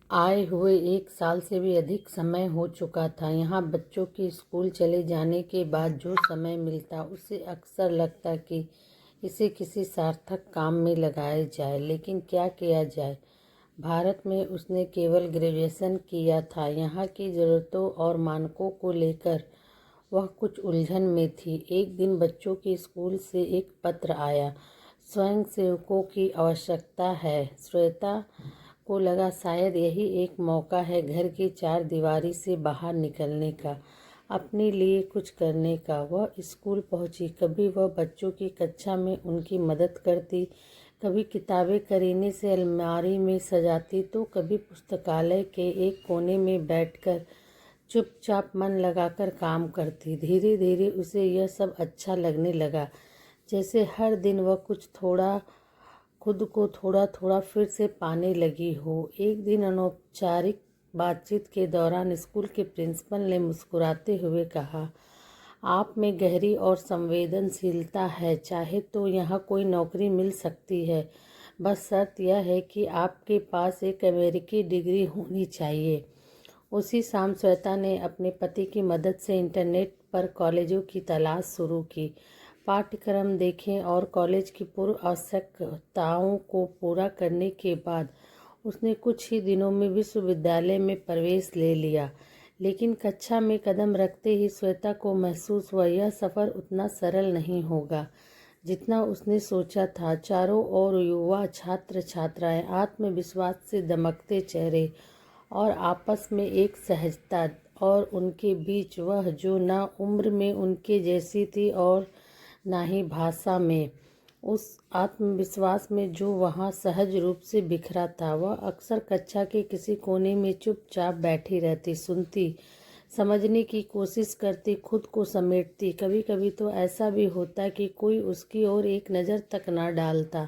आए हुए 1 साल से भी अधिक समय हो चुका था। यहाँ बच्चों के स्कूल चले जाने के बाद जो समय मिलता उसे अक्सर लगता कि इसे किसी सार्थक काम में लगाया जाए, लेकिन क्या किया जाए। भारत में उसने केवल ग्रेजुएशन किया था। यहाँ की ज़रूरतों और मानकों को लेकर वह कुछ उलझन में थी। एक दिन बच्चों के स्कूल से एक पत्र आया, स्वयंसेवकों की आवश्यकता है। श्वेता को लगा शायद यही एक मौका है घर की चार दीवारी से बाहर निकलने का, अपने लिए कुछ करने का। वह स्कूल पहुंची। कभी वह बच्चों की कक्षा में उनकी मदद करती, कभी किताबें करीने से अलमारी में सजाती, तो कभी पुस्तकालय के एक कोने में बैठकर चुपचाप मन लगाकर काम करती। धीरे धीरे उसे यह सब अच्छा लगने लगा, जैसे हर दिन वह कुछ थोड़ा खुद को थोड़ा थोड़ा फिर से पाने लगी हो। एक दिन अनौपचारिक बातचीत के दौरान स्कूल के प्रिंसिपल ने मुस्कुराते हुए कहा, आप में गहरी और संवेदनशीलता है, चाहे तो यहाँ कोई नौकरी मिल सकती है। बस शर्त यह है कि आपके पास एक अमेरिकी डिग्री होनी चाहिए। उसी शाम श्वेता ने अपने पति की मदद से इंटरनेट पर कॉलेजों की तलाश शुरू की। पाठ्यक्रम देखें और कॉलेज की पूर्व आवश्यकताओं को पूरा करने के बाद उसने कुछ ही दिनों में विश्वविद्यालय में प्रवेश ले लिया। लेकिन कक्षा में कदम रखते ही श्वेता को महसूस हुआ यह सफ़र उतना सरल नहीं होगा जितना उसने सोचा था। चारों ओर युवा छात्र छात्राएं, आत्मविश्वास से दमकते चेहरे और आपस में एक सहजता, और उनके बीच वह जो ना उम्र में उनके जैसी थी और ना ही भाषा में। उस आत्मविश्वास में जो वहाँ सहज रूप से बिखरा था। वह अक्सर कक्षा के किसी कोने में चुपचाप बैठी रहती, सुनती, समझने की कोशिश करती, खुद को समेटती। कभी कभी तो ऐसा भी होता कि कोई उसकी ओर एक नज़र तक ना डालता।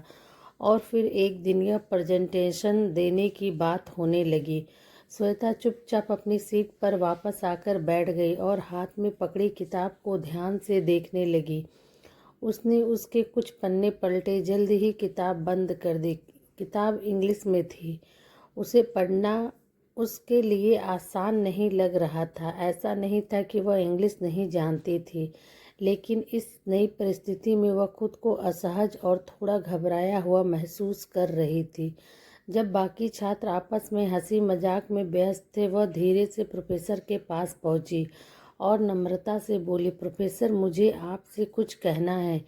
और फिर एक दिन यह प्रेजेंटेशन देने की बात होने लगी। श्वेता चुपचाप अपनी सीट पर वापस आकर बैठ गई और हाथ में पकड़ी किताब को ध्यान से देखने लगी। उसने उसके कुछ पन्ने पलटे, जल्द ही किताब बंद कर दी। किताब इंग्लिश में थी। उसे पढ़ना उसके लिए आसान नहीं लग रहा था। ऐसा नहीं था कि वह इंग्लिश नहीं जानती थी, लेकिन इस नई परिस्थिति में वह खुद को असहज और थोड़ा घबराया हुआ महसूस कर रही थी। जब बाकी छात्र आपस में हंसी मजाक में व्यस्त थे, वह धीरे से प्रोफेसर के पास पहुंची और नम्रता से बोली, प्रोफेसर, मुझे आपसे कुछ कहना है।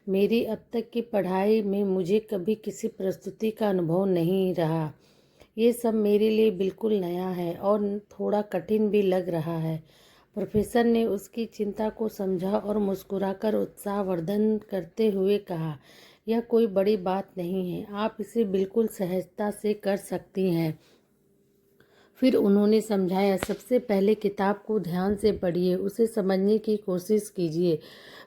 मेरी अब तक की पढ़ाई में मुझे कभी किसी प्रस्तुति का अनुभव नहीं रहा। ये सब मेरे लिए बिल्कुल नया है और थोड़ा कठिन भी लग रहा है। प्रोफेसर ने उसकी चिंता को समझा और मुस्कुराकर उत्साहवर्धन करते हुए कहा, यह कोई बड़ी बात नहीं है, आप इसे बिल्कुल सहजता से कर सकती हैं। फिर उन्होंने समझाया, सबसे पहले किताब को ध्यान से पढ़िए, उसे समझने की कोशिश कीजिए,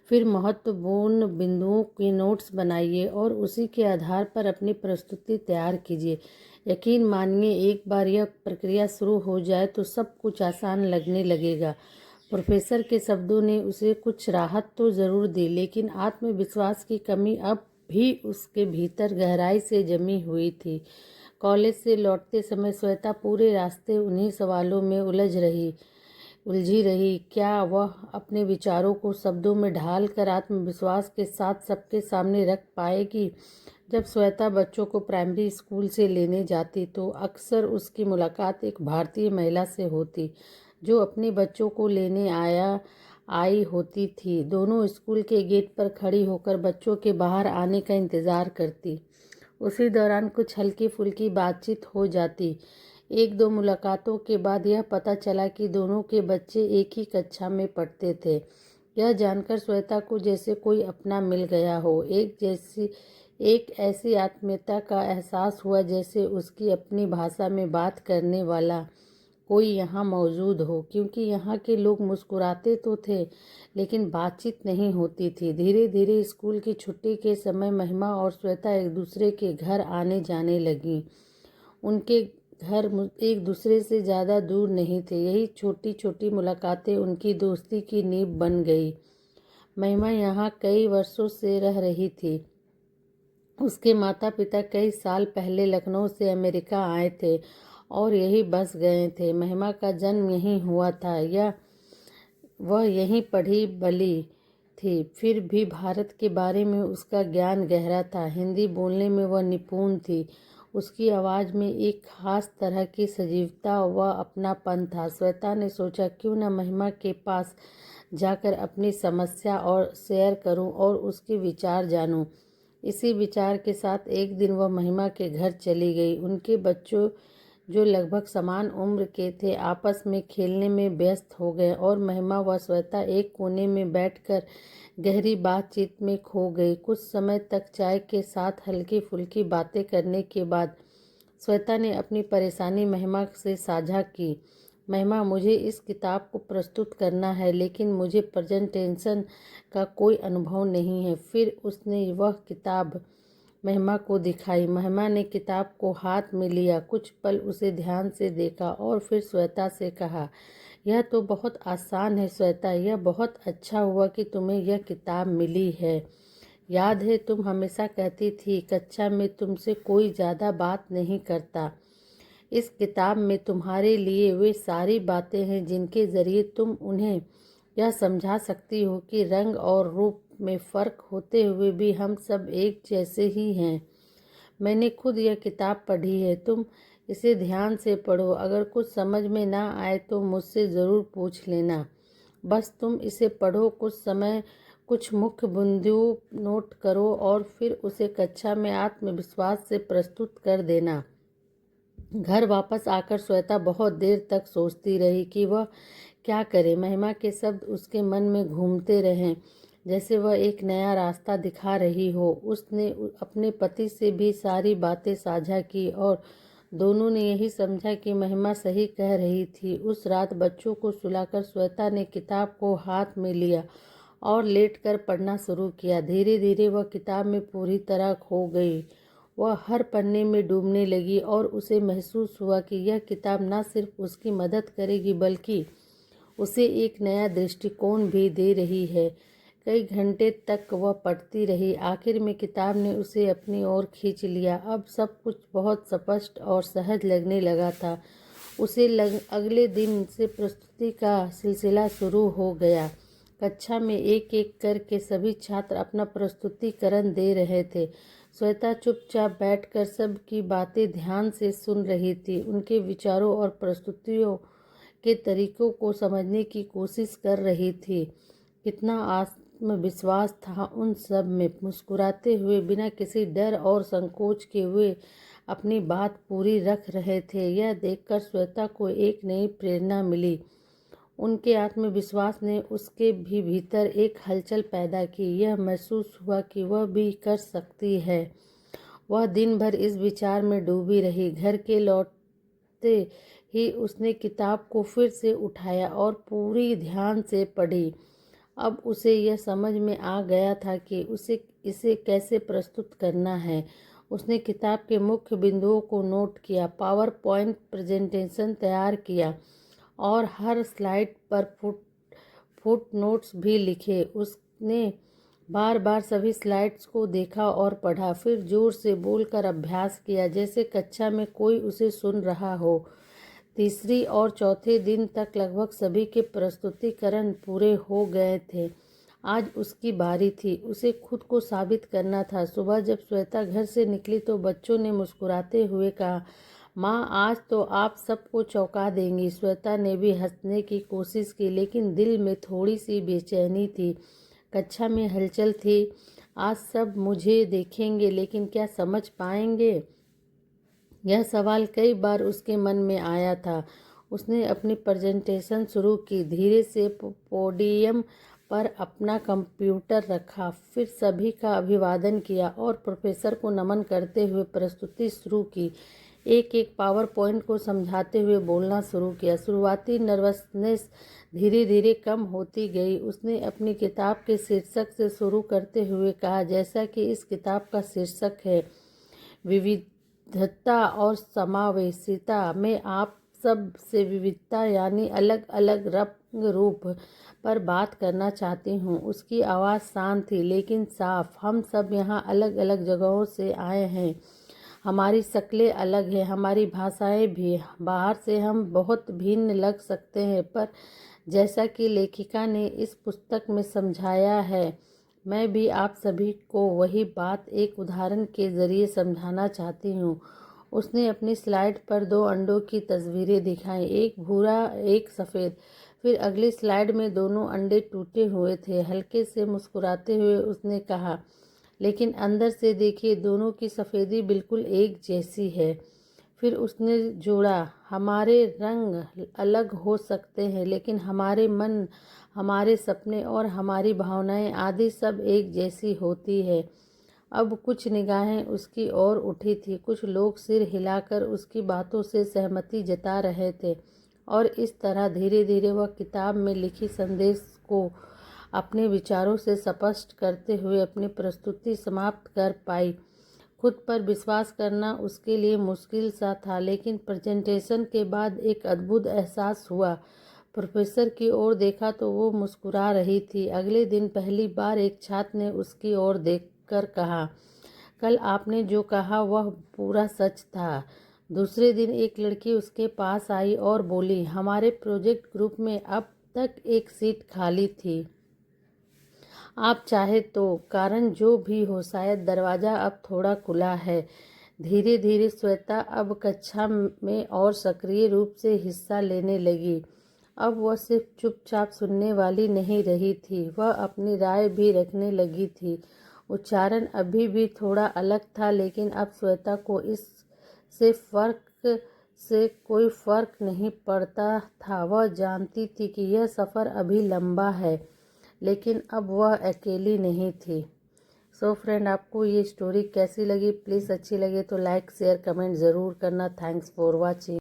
फिर महत्वपूर्ण बिंदुओं के नोट्स बनाइए और उसी के आधार पर अपनी प्रस्तुति तैयार कीजिए। यकीन मानिए, एक बार यह प्रक्रिया शुरू हो जाए तो सब कुछ आसान लगने लगेगा। प्रोफेसर के शब्दों ने उसे कुछ राहत तो ज़रूर दी, लेकिन आत्मविश्वास की कमी अब भी उसके भीतर गहराई से जमी हुई थी। कॉलेज से लौटते समय श्वेता पूरे रास्ते उन्हीं सवालों में उलझी रही। क्या वह अपने विचारों को शब्दों में ढाल कर आत्मविश्वास के साथ सबके सामने रख पाएगी? जब श्वेता बच्चों को प्राइमरी स्कूल से लेने जाती तो अक्सर उसकी मुलाकात एक भारतीय महिला से होती जो अपने बच्चों को लेने आई होती थी। दोनों स्कूल के गेट पर खड़ी होकर बच्चों के बाहर आने का इंतज़ार करती। उसी दौरान कुछ हल्की फुल्की बातचीत हो जाती। एक दो मुलाकातों के बाद यह पता चला कि दोनों के बच्चे एक ही कक्षा में पढ़ते थे। यह जानकर श्वेता को जैसे कोई अपना मिल गया हो। एक ऐसी आत्मीयता का एहसास हुआ जैसे उसकी अपनी भाषा में बात करने वाला कोई यहाँ मौजूद हो, क्योंकि यहाँ के लोग मुस्कुराते तो थे लेकिन बातचीत नहीं होती थी। धीरे धीरे स्कूल की छुट्टी के समय महिमा और श्वेता एक दूसरे के घर आने जाने लगी। उनके घर एक दूसरे से ज़्यादा दूर नहीं थे। यही छोटी छोटी मुलाकातें उनकी दोस्ती की नींव बन गई। महिमा यहाँ कई वर्षों से रह रही थी। उसके माता पिता कई साल पहले लखनऊ से अमेरिका आए थे और यहीं बस गए थे। महिमा का जन्म यहीं हुआ था या वह यहीं पढ़ी बली थी। फिर भी भारत के बारे में उसका ज्ञान गहरा था। हिंदी बोलने में वह निपुण थी। उसकी आवाज़ में एक खास तरह की सजीवता व अपनापन था। श्वेता ने सोचा क्यों न महिमा के पास जाकर अपनी समस्या और शेयर करूं और उसके विचार जानूं। इसी विचार के साथ एक दिन वह महिमा के घर चली गई। उनके बच्चों जो लगभग समान उम्र के थे आपस में खेलने में व्यस्त हो गए और महिमा व श्वेता एक कोने में बैठकर गहरी बातचीत में खो गई। कुछ समय तक चाय के साथ हल्की फुल्की बातें करने के बाद श्वेता ने अपनी परेशानी महिमा से साझा की। महिमा, मुझे इस किताब को प्रस्तुत करना है लेकिन मुझे प्रेजेंटेशन का कोई अनुभव नहीं है। फिर उसने वह किताब महिमा को दिखाई। महिमा ने किताब को हाथ में लिया, कुछ पल उसे ध्यान से देखा और फिर श्वेता से कहा, यह तो बहुत आसान है श्वेता, यह बहुत अच्छा हुआ कि तुम्हें यह किताब मिली है। याद है तुम हमेशा कहती थी कक्षा में तुमसे कोई ज़्यादा बात नहीं करता। इस किताब में तुम्हारे लिए वे सारी बातें हैं जिनके ज़रिए तुम उन्हें यह समझा सकती हो कि रंग और रूप में फ़र्क होते हुए भी हम सब एक जैसे ही हैं। मैंने खुद यह किताब पढ़ी है, तुम इसे ध्यान से पढ़ो। अगर कुछ समझ में ना आए तो मुझसे ज़रूर पूछ लेना। बस तुम इसे पढ़ो, कुछ समय कुछ मुख्य बिंदु नोट करो और फिर उसे कक्षा में आत्मविश्वास से प्रस्तुत कर देना। घर वापस आकर श्वेता बहुत देर तक सोचती रही कि वह क्या करे। महिमा के शब्द उसके मन में घूमते रहें जैसे वह एक नया रास्ता दिखा रही हो। उसने अपने पति से भी सारी बातें साझा की और दोनों ने यही समझा कि महिमा सही कह रही थी। उस रात बच्चों को सुलाकर श्वेता ने किताब को हाथ में लिया और लेटकर पढ़ना शुरू किया। धीरे धीरे वह किताब में पूरी तरह खो गई। वह हर पन्ने में डूबने लगी और उसे महसूस हुआ कि यह किताब न सिर्फ उसकी मदद करेगी बल्कि उसे एक नया दृष्टिकोण भी दे रही है। कई घंटे तक वह पढ़ती रही। आखिर में किताब ने उसे अपनी ओर खींच लिया। अब सब कुछ बहुत स्पष्ट और सहज लगने लगा था। अगले दिन से प्रस्तुति का सिलसिला शुरू हो गया। कक्षा में एक एक करके सभी छात्र अपना प्रस्तुतिकरण दे रहे थे। श्वेता चुपचाप बैठकर सबकी बातें ध्यान से सुन रही थी, उनके विचारों और प्रस्तुतियों के तरीकों को समझने की कोशिश कर रही थी। कितना आत्मविश्वास था उन सब में। मुस्कुराते हुए, बिना किसी डर और संकोच के हुए अपनी बात पूरी रख रहे थे। यह देखकर श्वेता को एक नई प्रेरणा मिली। उनके आत्मविश्वास ने उसके भी भीतर एक हलचल पैदा की। यह महसूस हुआ कि वह भी कर सकती है। वह दिन भर इस विचार में डूबी रही। घर के लौटते ही उसने किताब को फिर से उठाया और पूरी ध्यान से पढ़ी। अब उसे यह समझ में आ गया था कि उसे इसे कैसे प्रस्तुत करना है। उसने किताब के मुख्य बिंदुओं को नोट किया, पावर पॉइंट प्रेजेंटेशन तैयार किया और हर स्लाइड पर फुट नोट्स भी लिखे। उसने बार बार सभी स्लाइड्स को देखा और पढ़ा, फिर जोर से बोलकर अभ्यास किया जैसे कक्षा में कोई उसे सुन रहा हो। तीसरी और चौथे दिन तक लगभग सभी के प्रस्तुतिकरण पूरे हो गए थे। आज उसकी बारी थी। उसे खुद को साबित करना था। सुबह जब श्वेता घर से निकली तो बच्चों ने मुस्कुराते हुए कहा, माँ, आज तो आप सबको चौंका देंगी। श्वेता ने भी हंसने की कोशिश की लेकिन दिल में थोड़ी सी बेचैनी थी। कक्षा में हलचल थी। आज सब मुझे देखेंगे लेकिन क्या समझ पाएंगे? यह सवाल कई बार उसके मन में आया था। उसने अपनी प्रेजेंटेशन शुरू की, धीरे से पोडियम पर अपना कंप्यूटर रखा, फिर सभी का अभिवादन किया और प्रोफेसर को नमन करते हुए प्रस्तुति शुरू की। एक एक पावर पॉइंट को समझाते हुए बोलना शुरू किया। शुरुआती नर्वसनेस धीरे धीरे कम होती गई। उसने अपनी किताब के शीर्षक से शुरू करते हुए कहा, जैसा कि इस किताब का शीर्षक है, विविधता और समावेशिता में आप सब से विविधता यानी अलग अलग रंग रूप पर बात करना चाहती हूँ। उसकी आवाज़ शांत थी लेकिन साफ। हम सब यहाँ अलग अलग जगहों से आए हैं। हमारी शक्लें अलग हैं, हमारी भाषाएं भी। बाहर से हम बहुत भिन्न लग सकते हैं, पर जैसा कि लेखिका ने इस पुस्तक में समझाया है, मैं भी आप सभी को वही बात एक उदाहरण के ज़रिए समझाना चाहती हूँ। उसने अपनी स्लाइड पर 2 अंडों की तस्वीरें दिखाई, एक भूरा एक सफ़ेद। फिर अगली स्लाइड में दोनों अंडे टूटे हुए थे। हल्के से मुस्कुराते हुए उसने कहा, लेकिन अंदर से देखिए, दोनों की सफ़ेदी बिल्कुल एक जैसी है। फिर उसने जोड़ा, हमारे रंग अलग हो सकते हैं, लेकिन हमारे मन, हमारे सपने और हमारी भावनाएं आदि सब एक जैसी होती है। अब कुछ निगाहें उसकी ओर उठी थी, कुछ लोग सिर हिलाकर उसकी बातों से सहमति जता रहे थे, और इस तरह धीरे धीरे वह किताब में लिखी संदेश को अपने विचारों से स्पष्ट करते हुए अपनी प्रस्तुति समाप्त कर पाई। खुद पर विश्वास करना उसके लिए मुश्किल सा था, लेकिन प्रेजेंटेशन के बाद एक अद्भुत एहसास हुआ। प्रोफेसर की ओर देखा तो वो मुस्कुरा रही थी। अगले दिन पहली बार एक छात्र ने उसकी ओर देखकर कहा, कल आपने जो कहा वह पूरा सच था। दूसरे दिन एक लड़की उसके पास आई और बोली, हमारे प्रोजेक्ट ग्रुप में अब तक एक सीट खाली थी। आप चाहे तो, कारण जो भी हो, शायद दरवाज़ा अब थोड़ा खुला है। धीरे धीरे श्वेता अब कक्षा में और सक्रिय रूप से हिस्सा लेने लगी। अब वह सिर्फ चुपचाप सुनने वाली नहीं रही थी, वह अपनी राय भी रखने लगी थी। उच्चारण अभी भी थोड़ा अलग था, लेकिन अब श्वेता को इससे कोई फर्क नहीं पड़ता था। वह जानती थी कि यह सफ़र अभी लंबा है, लेकिन अब वह अकेली नहीं थी। सो फ्रेंड, आपको ये स्टोरी कैसी लगी? प्लीज़ अच्छी लगे तो लाइक शेयर कमेंट ज़रूर करना। Thanks for watching.